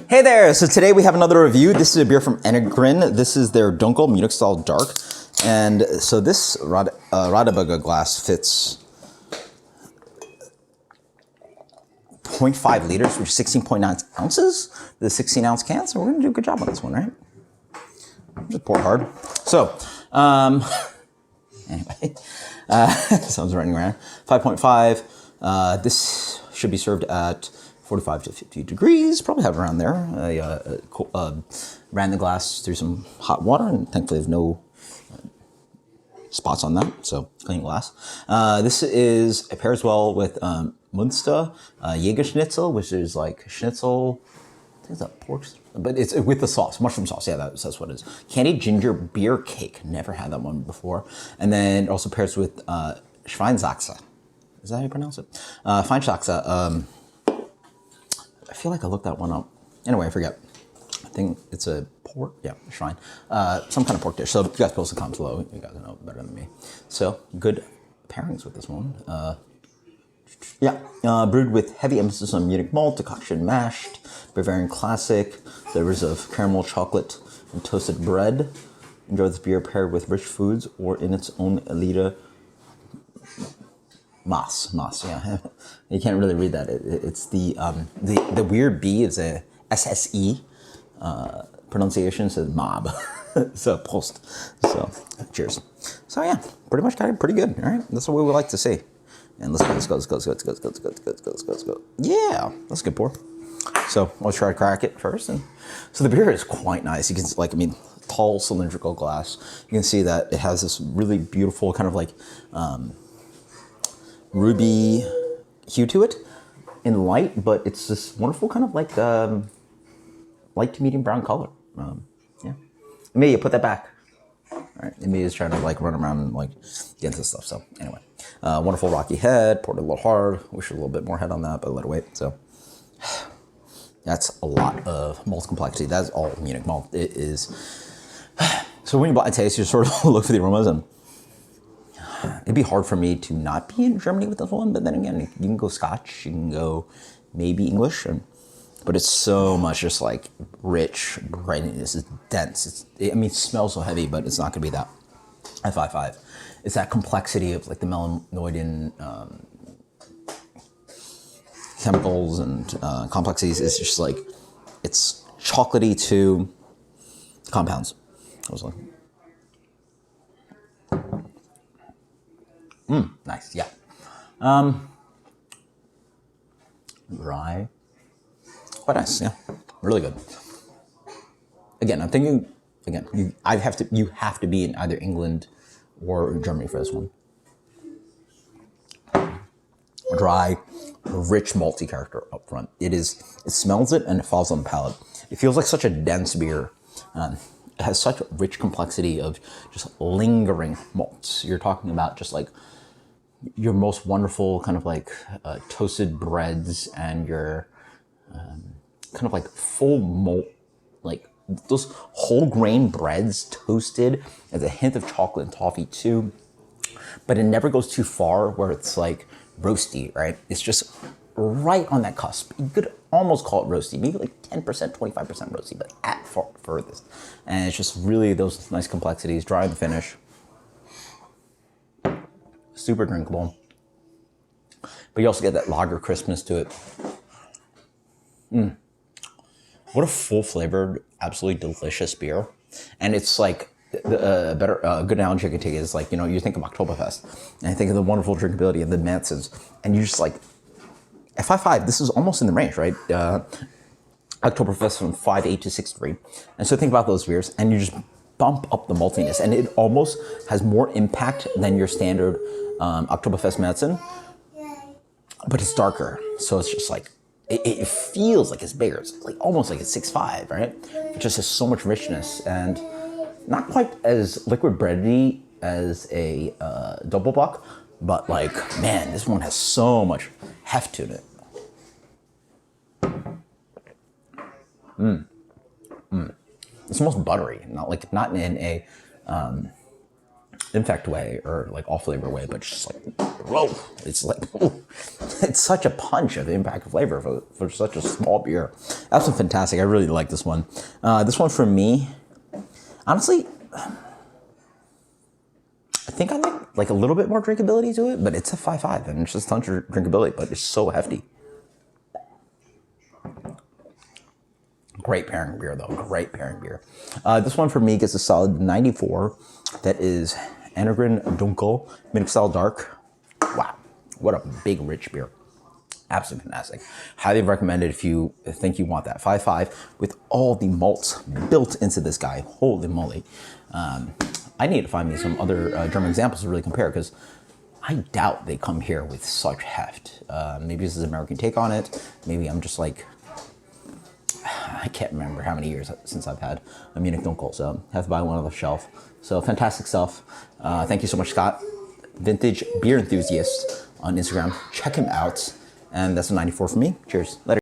Hey there! So today we have another review. This is a beer from Enegren. This is their Dunkel Munich style dark. And so this Radeberger glass fits 0.5 liters, which is 16.9 ounces. The 16 ounce can, so we're gonna do a good job on this one, right? Just pour hard. So, anyway, someone's running around. 5.5. This should be served at 45 to 50 degrees, probably have it around there. I ran the glass through some hot water and thankfully have no spots on that, so clean glass. It pairs well with Munster, Jägerschnitzel, which is like schnitzel, I think it's a pork, but it's with the sauce, mushroom sauce, yeah, that's what it is. Candied ginger beer cake, never had that one before. And then it also pairs with Schweinsachse. Is that how you pronounce it? Feinsachse. I feel like I looked that one up. Anyway, I forget. I think it's a pork, yeah, Schwein. Some kind of pork dish. So you guys post the comments below. You guys know better than me. So good pairings with this one. Brewed with heavy emphasis on Munich malt, decoction mashed, Bavarian classic, flavors of caramel, chocolate, and toasted bread. Enjoy this beer paired with rich foods or in its own elite Mass, yeah. You can't really read that. It's the weird B is a SSE. Pronunciation says mob. So post. So cheers. So yeah, pretty much got it pretty good. All right, that's what we would like to see. And let's go. Yeah, that's a good pour. So I'll try to crack it first. And so the beer is quite nice. You can tall cylindrical glass. You can see that it has this really beautiful kind of like ruby hue to it in light, but it's this wonderful kind of like light to medium brown color. Yeah. Amelia, put that back. All right. Amelia's trying to like run around and like get into stuff. So anyway, wonderful rocky head, poured a little hard. Wish a little bit more head on that, but let it wait. So that's a lot of malt complexity. That's all Munich malt. It is. So when you blind taste, you sort of look for the aromas, and it'd be hard for me to not be in Germany with this one, but then again, you can go Scotch, you can go maybe English, but it's so much just like rich, brightness, it's dense. It smells so heavy, but it's not gonna be that at 5.5. It's that complexity of like the melanoidin chemicals and complexities. It's just like, it's chocolatey to compounds. I was like, nice, yeah. Dry, but nice, yeah, really good. Again, I'm thinking, you have to be in either England or Germany for this one. Dry, rich malty character up front. It smells it and it falls on the palate. It feels like such a dense beer. It has such rich complexity of just lingering malts. You're talking about just like your most wonderful kind of like toasted breads and your kind of like full malt, like those whole grain breads toasted as a hint of chocolate and toffee too. But it never goes too far where it's like roasty, right? It's just right on that cusp. You could almost call it roasty, maybe like 10%, 25% roasty, but at furthest. And it's just really those nice complexities, dry in the finish. Super drinkable. But you also get that lager crispness to it. What a full flavored, absolutely delicious beer. And it's like, a good analogy I could take is like, you think of Oktoberfest and I think of the wonderful drinkability of the Manses, and you just like, at 5.5, this is almost in the range, right? Oktoberfest from 5.8 to 6.3. And so think about those beers and you just bump up the maltiness, and it almost has more impact than your standard Oktoberfest Manzen, but it's darker. So it's just like, it feels like it's bigger. It's like almost like it's 6.5, right? It just has so much richness and not quite as liquid bready as a Doppelbock, but like, man, this one has so much heft to it. It's almost buttery, not in a infect way or like all flavor way, but just like, whoa, it's like, whoa. it's such a punch of impact of flavor for such a small beer. Absolutely fantastic. I really like this one. This one for me, honestly, I think I like a little bit more drinkability to it, but it's a 5.5 and it's just a ton of drinkability, but it's so hefty. Great pairing beer though, great pairing beer. This one for me gets a solid 94. That is Enegren Dunkel, Munich style dark. Wow, what a big rich beer. Absolutely fantastic. Highly recommended if you think you want that 5.5 with all the malts built into this guy. Holy moly. I need to find me some other German examples to really compare because I doubt they come here with such heft. Maybe this is an American take on it. Maybe I'm just like, I can't remember how many years since I've had a Munich Dunkel, so I have to buy one on the shelf. So fantastic stuff. Thank you so much, Scott. Vintage Beer Enthusiast on Instagram. Check him out. And that's a 94 for me. Cheers. Later.